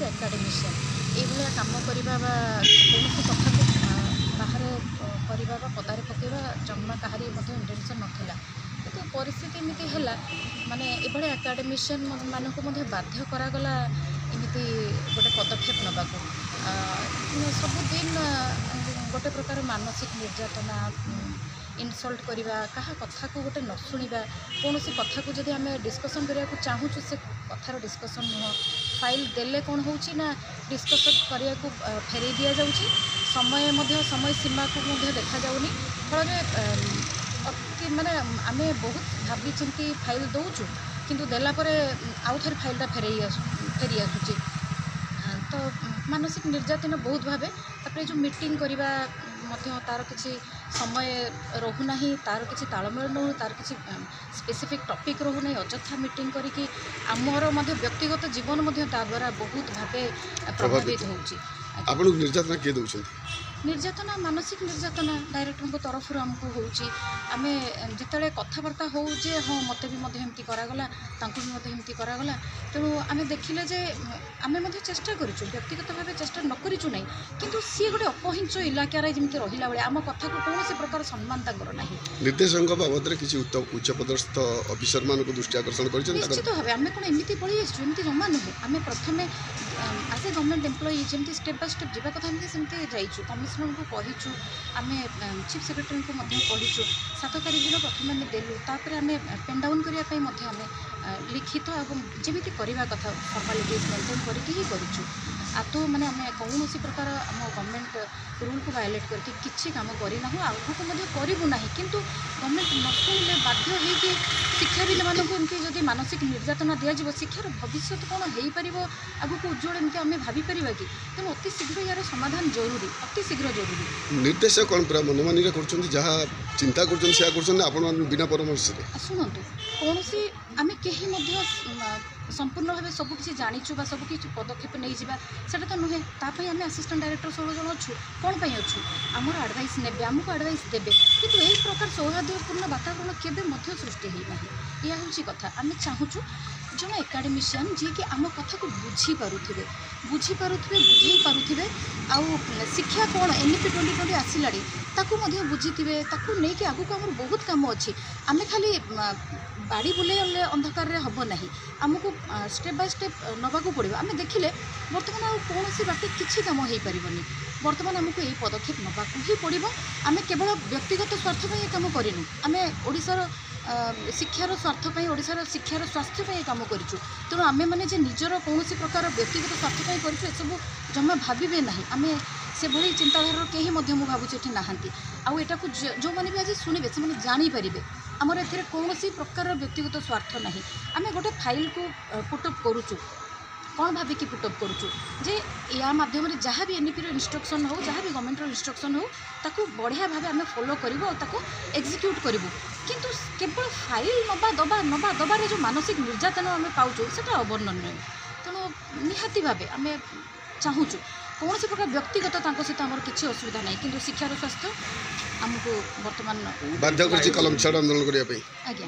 एकाडेमिशियन ये कम करवा कौन कथा को बाहर करवा पदारे पकड़ा जमा कहारी इंटेंशन नाला तो परिस्थिति एमती है माने ये एकाडेमिशियन मानक बाध्य करागला एमती गोटे पदक्षेप नबाकू सबुदिन गोटे प्रकार मानसिक निर्यातना इनसल्ट करवा क्या कथा को गोटे न शुणा कौन सी कथा को जब आम डिस्कसन करने को चाहूँ से कथार डिस्कसन नुह फाइल देले कौन हो डिस्कसन करने को फेरई दि जाऊँगी समय सीमा को देखा जाऊनी फल अति माने आम बहुत भावी चिंती फाइल दौचु किंतु देलापर आउ थे फाइलटा फेरी आसूँ तो मानसिक निर्यातना बहुत भावे तापर जो मीटिंग करवा तार किसी समय रोना तार किसी तालमेल नौ तार किसी स्पेसिफिक टॉपिक रोना अଯଥା मीटिंग करी आमर व्यक्तिगत जीवन द्वारा बहुत भावे प्रभावित होची निर्यातना किए दौरान निर्यातना मानसिक निर्यातना डायरेक्टर तरफ आमको होमें जिते कथबार्ता हो जे हाँ मत भी एमती करागला एमती करागला तेणु आम देखिले जे आम चेष्टा करूँ व्यक्तिगत भाव चेष्टा न करूँ ना कि सी गोटे अपहिंस इलाकार जमी रहा बेले आम कथा को कौन प्रकार सम्मान ना निर्देशक बाबद किसी उच्च पदस्थ अफिसर मान दृष्टि आकर्षण कर निश्चित भाव आम कौन एमती पलि आसमें जमा नुहे आम प्रथम एज ए गवर्नमेंट एम्प्लॉई जमी स्टेप बाय स्टेप जावा कथा सेमती जाइछु कमिशनर को कहीचु आम चीफ सेक्रेटरी को कहीचु 7 तारिख दिन प्रथम आम देलु तापर आम पेन डाउन करने आम लिखित और जमी करवा कथा फर्मालिटीज मेंटेन करके ही करूँ आतो माने आम कौन प्रकार आम गवर्नमेंट रूल को वायलेट करके किसी काम करना आगू करूँ ना किंतु गवर्नमेंट न शुणिले बाध्य होगी शिक्षाविद मानक एमती जब मानसिक निर्यातना दिज्व शिक्षार भविष्य कौन हो पार आगू को उज्जवल एमती आम भाई कि तेणु अति शीघ्र यार समाधान जरूरी अति शीघ्र जरूरी निर्देशक कौन पूरा मनमानी जहाँ चिंता कर बिना परामर्श शुणु कौन सी आम कहीं संपूर्ण भाव सबकि जाचु सबकि पदक्षेप नहीं जावा तो नुहे तापाई आम आसिस्टेंट डायरेक्टर 16 जन अच्छु कौन पर अच्छु आमर आडभाइस ने आमको आडभाइस देवे कि यही प्रकार सौहार्दपूर्ण वातावरण केवे सृष्टि होना यह हूँ कथा आम चाहूँ जन एकाडेमिशियन जी कि आम कथा को बुझीपारे बुझे पारे आउ शिक्षा कौन NEP 2020 आसला बुझी नहीं आगू आम बहुत कम अच्छी आम खाली बाड़ी बुले अंधकार हम ना आमको स्टेप बाय स्टेप नवाक पड़ो आम देखिले बर्तमान आउ कौन सी बाटे किसी काम हो पारनि बर्तमान आमको यही पदक्षेप नवाक ही पड़ो आम केवल व्यक्तिगत स्वार्थ ये कम करूँ आम ओडिशार शिक्षार स्वार्थपाई ओडिशार शिक्षार स्वास्थ्यपाई काम करूँ तेणु आम मैंने निजर कौन प्रकार व्यक्तिगत स्वार्थपाई करूँ जमा भावे ना आम से भाई चिंताधारा कहीं भावुँ ये नहांती आउ एटा को जो मैंने भी आज शुणे से जानीपर आमर ए कौन प्रकार व्यक्तिगत स्वार्थ ना आम गोटे फाइल को पुटअप करुचु कौन भाविक पुटअप करुचु जे या माध्यम जहाँ भी NEP इंस्ट्रक्शन हो जहाँ भी गवर्नमेंट इंस्ट्रक्शन हो ताकू बढ़िया भाव आम फॉलो करूँ और एक्जिक्यूट करूँ किंतु केवल फाइल नवा दबार जो मानसिक निर्यातना आम पाचु से अवर्णनीय तेणु निहाती भाव आम चाहूँ कौन से प्रकार व्यक्तिगत सहित आम किसी असुविधा नहीं किंतु शिक्षार स्वास्थ्य आमको बर्तमान बाध्य कलम छाड़ आंदोलन करने आज्ञा